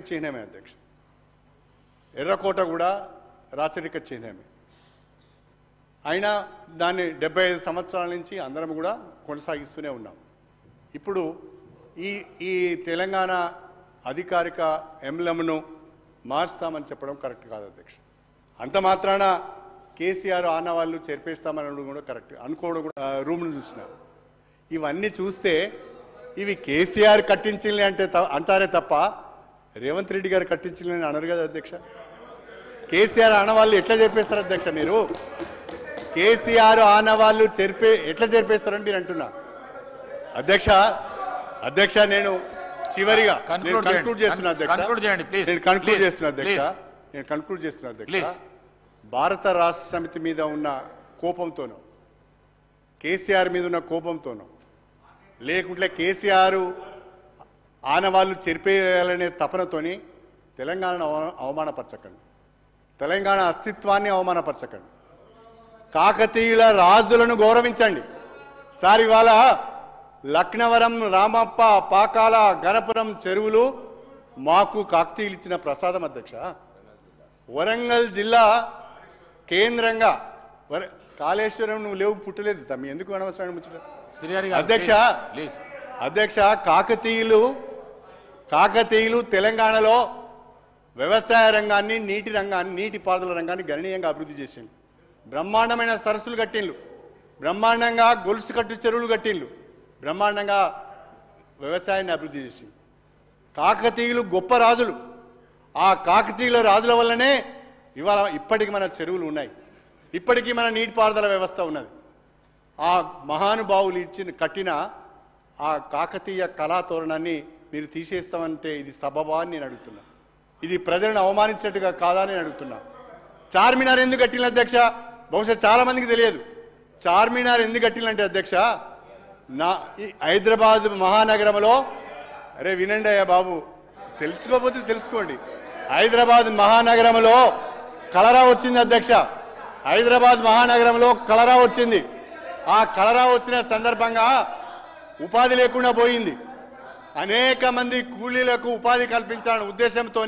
చిహ్నమే అధ్యక్ష. ఎర్రకోట కూడా రాచరిక చిహ్నమే. అయినా దాన్ని 75 సంవత్సరాల నుంచి అందరం కూడా కొనసాగిస్తూనే ఉన్నాం. ఇప్పుడు ఈ తెలంగాణ అధికారిక ఎంబ్లెమ్ను మార్చుతామని చెప్పడం కరెక్ట్ కాదు అధ్యక్ష. అంత మాత్రాన కేసీఆర్ ఆనవాళ్ళు చేర్పేస్తామనడం కూడా కరెక్ట్ అనుకోవడం కూడా రూమ్ను చూసిన ఇవన్నీ చూస్తే ఇవి కేసీఆర్ కట్టించింది అంటారే తప్ప రేవంత్ రెడ్డి గారు కట్టించిందని అనరు కదా అధ్యక్ష. కేసీఆర్ ఆనవాళ్ళు ఎట్లా చేర్పేస్తారు అధ్యక్ష? మీరు కేసీఆర్ ఆనవాళ్ళు ఎట్లా చేర్పేస్తారని మీరు అంటున్నా అధ్యక్ష. నేను చివరిగా కన్క్లూడ్ చేస్తున్నా అధ్యక్ష. భారత రాష్ట్ర సమితి మీద ఉన్న కోపంతోనో కేసీఆర్ మీద ఉన్న కోపంతోనో లేకుంటే కేసీఆర్ ఆనవాళ్ళు చెరిపేయాలనే తపనతోని తెలంగాణను అవమానపరచకండి, తెలంగాణ అస్తిత్వాన్ని అవమానపరచకండి, కాకతీయుల రాజులను గౌరవించండి. సార్ ఇవాళ లక్నవరం, రామప్ప, పాకాల, గణపురం చెరువులు మాకు కాకతీయులు ఇచ్చిన ప్రసాదం అధ్యక్ష. వరంగల్ జిల్లా కేంద్రంగా కాళేశ్వరం నువ్వు లేవు పుట్టలేదు తమ్మి, ఎందుకు అనవసరం ముచ్చట అధ్యక్ష. కాకతీయులు తెలంగాణలో వ్యవసాయ రంగాన్ని, నీటిపారుదల రంగాన్ని గణనీయంగా అభివృద్ధి చేసిండు. బ్రహ్మాండమైన సరస్సులు కట్టిండ్లు, బ్రహ్మాండంగా గొలుసు కట్టు చెరువులు కట్టిండ్లు, బ్రహ్మాండంగా వ్యవసాయాన్ని అభివృద్ధి చేసిండు. కాకతీయులు గొప్ప రాజులు. ఆ కాకతీయుల రాజుల వల్లనే ఇవాళ ఇప్పటికి మన చెరువులు ఉన్నాయి, ఇప్పటికీ మన నీటిపారుదల వ్యవస్థ ఉన్నది. ఆ మహానుభావులు కట్టిన ఆ కాకతీయ కళాతోరణాన్ని మీరు తీసేస్తామంటే ఇది సబబా అని నేను అడుగుతున్నా. ఇది ప్రజలను అవమానించినట్టుగా కాదా అని అడుగుతున్నా. చార్మినార్ ఎందుకు కట్టిన అధ్యక్ష? బహుశా చాలామందికి తెలియదు. చార్మినార్ ఎందుకు కట్టినంటే అధ్యక్ష, హైదరాబాద్ మహానగరంలో, అరే వినండి అయ్యా బాబు, తెలుసుకోకపోతే తెలుసుకోండి. హైదరాబాద్ మహానగరంలో కలరా వచ్చింది అధ్యక్ష. హైదరాబాద్ మహానగరంలో కలరా వచ్చింది. ఆ కలరా వచ్చిన సందర్భంగా ఉపాధి లేకుండా పోయింది. అనేక మంది కూలీలకు ఉపాధి కల్పించాలనే ఉద్దేశంతో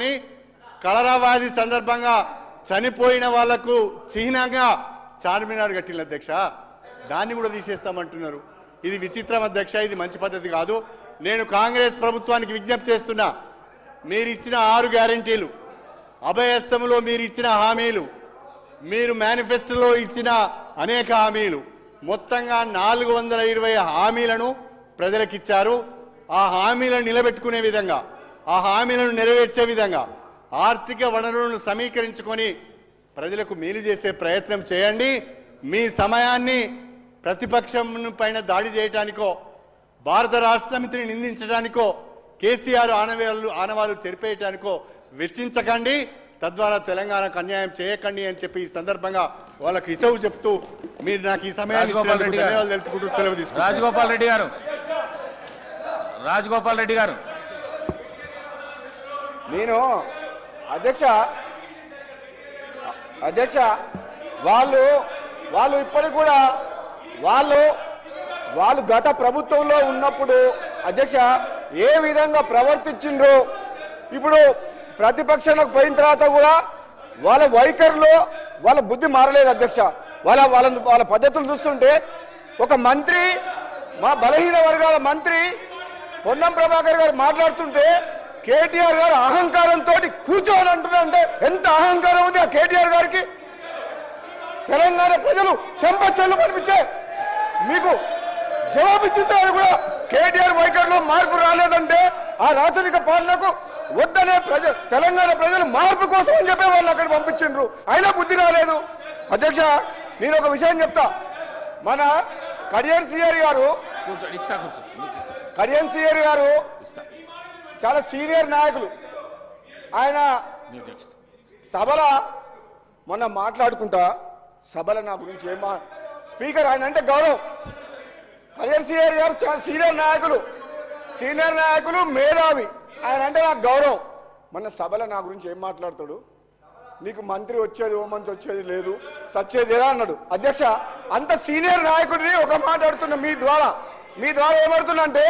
కలరా వ్యాధి సందర్భంగా చనిపోయిన వాళ్లకు చిహ్నంగా చార్మినార్ కట్టిన అధ్యక్ష. దాన్ని కూడా తీసేస్తామంటున్నారు. ఇది విచిత్రం అధ్యక్ష, ఇది మంచి పద్ధతి కాదు. నేను కాంగ్రెస్ ప్రభుత్వానికి విజ్ఞప్తి చేస్తున్నా, మీరు ఇచ్చిన 6 గ్యారంటీలు, అభయస్థములో మీరు ఇచ్చిన హామీలు, మీరు మేనిఫెస్టోలో ఇచ్చిన అనేక హామీలు, మొత్తంగా 420 హామీలను ప్రజలకు ఇచ్చారు. ఆ హామీలను నిలబెట్టుకునే విధంగా, ఆ హామీలను నెరవేర్చే విధంగా ఆర్థిక వనరులను సమీకరించుకొని ప్రజలకు మేలు చేసే ప్రయత్నం చేయండి. మీ సమయాన్ని ప్రతిపక్షం పైన దాడి చేయడానికో, భారత రాష్ట్ర సమితిని నిందించడానికో, కేసీఆర్ ఆనవాళ్ళు తెరిపేయడానికో వెచ్చించకండి. తద్వారా తెలంగాణకు అన్యాయం చేయకండి అని చెప్పి ఈ సందర్భంగా వాళ్ళకి హితవు చెప్తూ మీరు నాకు ఈ సమయాన్ని ధన్యవాదాలు తెలుపుకుంటూ సెలవు తీసుకుంటారు. రాజగోపాల్ రెడ్డి గారు నేను అధ్యక్ష వాళ్ళు ఇప్పటికి కూడా వాళ్ళు గత ప్రభుత్వంలో ఉన్నప్పుడు అధ్యక్ష ఏ విధంగా ప్రవర్తించిండ్రో ఇప్పుడు ప్రతిపక్షంలోకి పోయిన తర్వాత కూడా వాళ్ళ వైఖరిలో వాళ్ళ బుద్ధి మారలేదు అధ్యక్ష. వాళ్ళ పద్ధతులు చూస్తుంటే ఒక మంత్రి, మా బలహీన వర్గాల మంత్రి పొన్నం ప్రభాకర్ గారు మాట్లాడుతుంటే కేటీఆర్ గారు అహంకారంతో కూర్చోని అంటున్నారంటే ఎంత అహంకారం ఉంది ఆ కేటీఆర్ గారికి. తెలంగాణ ప్రజలు చెంప చెల్లు కనిపించే మీకు జవాబిచ్చుతారు కూడా కేటీఆర్ వైఖరిలో మార్పు రాలేదంటే ఆ రాచరిక పాలనకు వద్దనే తెలంగాణ ప్రజలు మార్పు కోసం అని చెప్పి వాళ్ళు అక్కడ పంపించిండ్రు, అయినా బుద్ధి రాలేదు. అధ్యక్ష నేను ఒక విషయం చెప్తా, మన కడియం సిఆర్ గారు చాలా సీనియర్ నాయకులు. ఆయన సభల మొన్న మాట్లాడుకుంటా సభల నా గురించి స్పీకర్ ఆయన అంటే గౌరవం. కడియం సిఆర్ గారు చాలా సీనియర్ నాయకులు మేధావి, ఆయన అంటే నాకు గౌరవం. మొన్న సభలో నా గురించి ఏం మాట్లాడతాడు, నీకు మంత్రి వచ్చేది ఓ మంత్రి వచ్చేది లేదు సచ్చేది లేదా అన్నాడు. అధ్యక్ష అంత సీనియర్ నాయకుడిని ఒక మాట్లాడుతున్నా మీ ద్వారా ఏమడుతున్నా అంటే,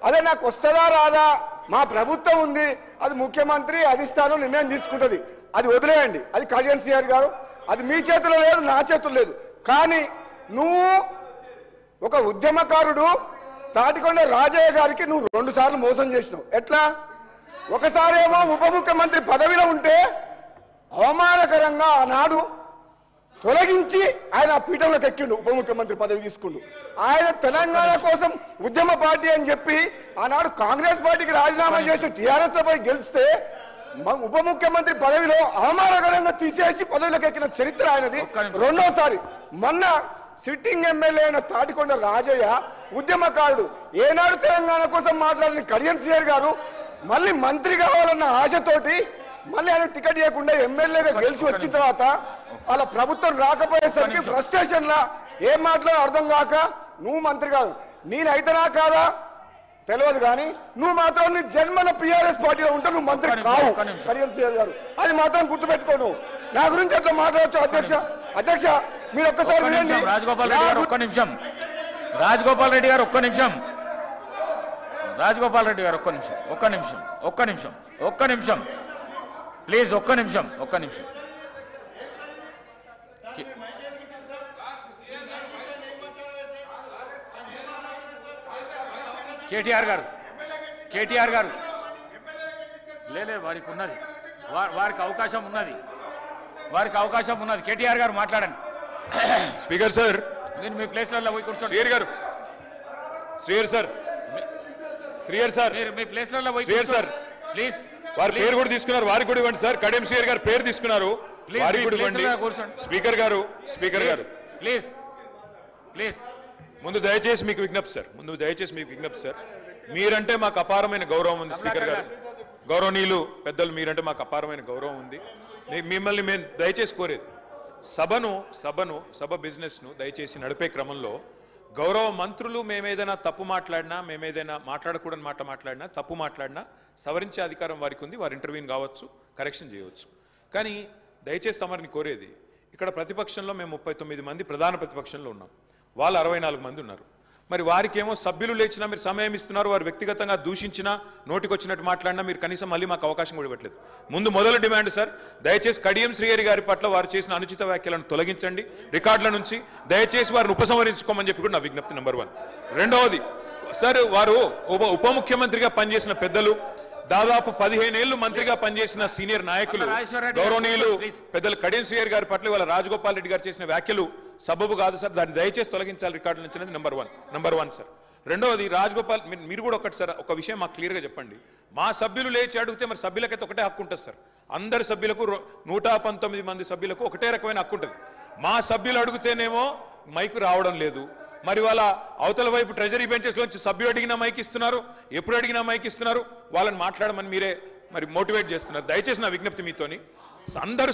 అదే నాకు వస్తుందా రాదా మా ప్రభుత్వం ఉంది, అది ముఖ్యమంత్రి అధిష్టానం నిర్ణయం తీసుకుంటుంది, అది వదిలేయండి. అది కళ్యాణ్ సిఆర్ గారు, అది మీ చేతిలో లేదు, నా చేతుల్లో లేదు. కానీ నువ్వు ఒక ఉద్యమకారుడు తాటికొండ రాజయ్య గారికి నువ్వు 2 సార్లు మోసం చేసినావు. ఎట్లా? ఒకసారి ఏమో ఉప ముఖ్యమంత్రి పదవిలో ఉంటే అవమానకరంగా ఆనాడు తొలగించి ఆయన పీఠంలోకి ఎక్కిండు, ఉప ముఖ్యమంత్రి పదవి తీసుకుండు. ఆయన తెలంగాణ కోసం ఉద్యమ పార్టీ అని చెప్పి ఆనాడు కాంగ్రెస్ పార్టీకి రాజీనామా చేసి టీఆర్ఎస్ పై గెలిస్తే ఉప ముఖ్యమంత్రి పదవిలో అవమానకరంగా తీసేసి పదవిలోకి ఎక్కిన చరిత్ర ఆయనది. రెండోసారి మొన్న సిట్టింగ్ ఎమ్మెల్యే అయిన తాటికొండ రాజయ్య ఉద్యమకారుడు, ఏనాడు తెలంగాణ కోసం మాట్లాడిన కళ్యాణ్ సిఆర్ గారు మళ్ళీ మంత్రి కావాలన్న ఆశతోటి మళ్ళీ ఆయన టికెట్ ఇవ్వకుండా ఎమ్మెల్యేగా గెలిచి వచ్చిన తర్వాత వాళ్ళ ప్రభుత్వం రాకపోయేసరికి ఫ్రస్ట్రేషన్ లా ఏం మాట్లాడో అర్థం కాక నువ్వు మంత్రి కాదు, నేనైతేనా కాదా తెలియదు, కానీ నువ్వు మాత్రం నీ జన్మల టీఆర్ఎస్ పార్టీలో ఉంటే నువ్వు మంత్రి కావు కళ్యాణ్ సిఆర్ గారు, అది మాత్రం గుర్తుపెట్టుకో. నువ్వు నా గురించి అట్లా మాట్లాడచ్చు అధ్యక్ష. అధ్యక్ష మీరు ఒక్కసారి వినండి. రాజగోపాల్ రెడ్డి గారు ఒక్క నిమిషం, రాజగోపాల్ రెడ్డి గారు ఒక్క నిమిషం, రాజగోపాల్ రెడ్డి గారు ఒక్క నిమిషం, ఒక్క నిమిషం, ఒక్క నిమిషం, ఒక్క నిమిషం ప్లీజ్, ఒక్క నిమిషం, ఒక్క నిమిషం. కేటీఆర్ గారు, కేటీఆర్ గారు లేలే, వారికి ఉన్నది, వారికి అవకాశం ఉన్నది, వారికి అవకాశం ఉన్నది. కేటీఆర్ గారు మాట్లాడండి. స్పీకర్ సార్, నేను మీ ప్లేస్లలో పోయి కూర్చోండి. శ్రీయర్ గారు, శ్రీయర్ సార్, శ్రీయర్ సార్, మీరు మీ ప్లేస్లలో పోయి శ్రీయర్ సార్ ప్లీజ్. వారి పేరు కూడా తీసుకున్నారు, వారికి కూడా ఇవ్వండి సార్. కడియం శ్రీయర్ గారు పేరు తీసుకున్నారు, వారికి కూడా ఇవ్వండి. స్పీకర్ గారు, స్పీకర్ గారు ప్లీజ్ ప్లీజ్. ముందు దయచేసి మీకు విజ్ఞప్తి సార్, ముందు దయచేసి మీకు విజ్ఞప్తి సార్. మీరంటే మాకు అపారమైన గౌరవం ఉంది స్పీకర్ గారు, గౌరవనీయులు పెద్దలు, మీరంటే మాకు అపారమైన గౌరవం ఉంది. మిమ్మల్ని మేము దయచేసి కోరేది, సభ బిజినెస్ను దయచేసి నడిపే క్రమంలో గౌరవ మంత్రులు మేమేదైనా తప్పు మాట్లాడినా, మేమేదైనా మాట్లాడకూడని మాట మాట్లాడినా, తప్పు మాట్లాడినా సవరించే అధికారం వారికి ఉంది, వారు ఇంటర్వ్యూని కావచ్చు, కరెక్షన్ చేయవచ్చు. కానీ దయచేసి తమరిని కోరేది, ఇక్కడ ప్రతిపక్షంలో మేము 39 మంది ప్రధాన ప్రతిపక్షంలో ఉన్నాం, వాళ్ళు 64 మంది ఉన్నారు. మరి వారికేమో సభ్యులు లేచినా మీరు సమయం ఇస్తున్నారు, వారు వ్యక్తిగతంగా దూషించినా, నోటికొచ్చినట్టు మాట్లాడినా మీరు కనీసం మళ్ళీ మాకు అవకాశం కూడా ఇవ్వట్లేదు. మొదలు డిమాండ్ సార్, దయచేసి కడియం శ్రీహరి గారి పట్ల వారు చేసిన అనుచిత వ్యాఖ్యలను తొలగించండి రికార్డుల నుంచి, దయచేసి వారిని ఉపసంహరించుకోమని చెప్పి కూడా నా విజ్ఞప్తి నెంబర్ 1. రెండవది సార్, వారు ఉప ముఖ్యమంత్రిగా పనిచేసిన పెద్దలు, దాదాపు 15 ఏళ్లు మంత్రిగా పనిచేసిన సీనియర్ నాయకులు, గౌరవనీయులు పెద్దలు కడియం శ్రీహరి గారి పట్ల వాళ్ళ రాజగోపాల్ రెడ్డి గారు చేసిన వ్యాఖ్యలు సబబు కాదు సార్, దాన్ని దయచేసి తొలగించాలి రికార్డుల నుంచి, నెంబర్ 1 సార్. రెండవది రాజగోపాల్, మీరు కూడా ఒకటి సార్, ఒక విషయం మాకు క్లియర్గా చెప్పండి. మా సభ్యులు లేచి అడిగితే మరి సభ్యులకైతే ఒకటే హక్కు ఉంటుంది సార్, అందరి సభ్యులకు 119 మంది సభ్యులకు ఒకటే రకమైన హక్కు ఉంటుంది. మా సభ్యులు అడిగితేనేమో మైకు రావడం లేదు, మరి వాళ్ళ అవతల వైపు ట్రెజరీ బెంచెస్ నుంచి సభ్యులు అడిగినా మైక్ ఇస్తున్నారు, ఎప్పుడు అడిగినా మైక్ ఇస్తున్నారు, వాళ్ళని మాట్లాడమని మీరే మరి మోటివేట్ చేస్తున్నారు. దయచేసి నా విజ్ఞప్తి మీతోని, అందరూ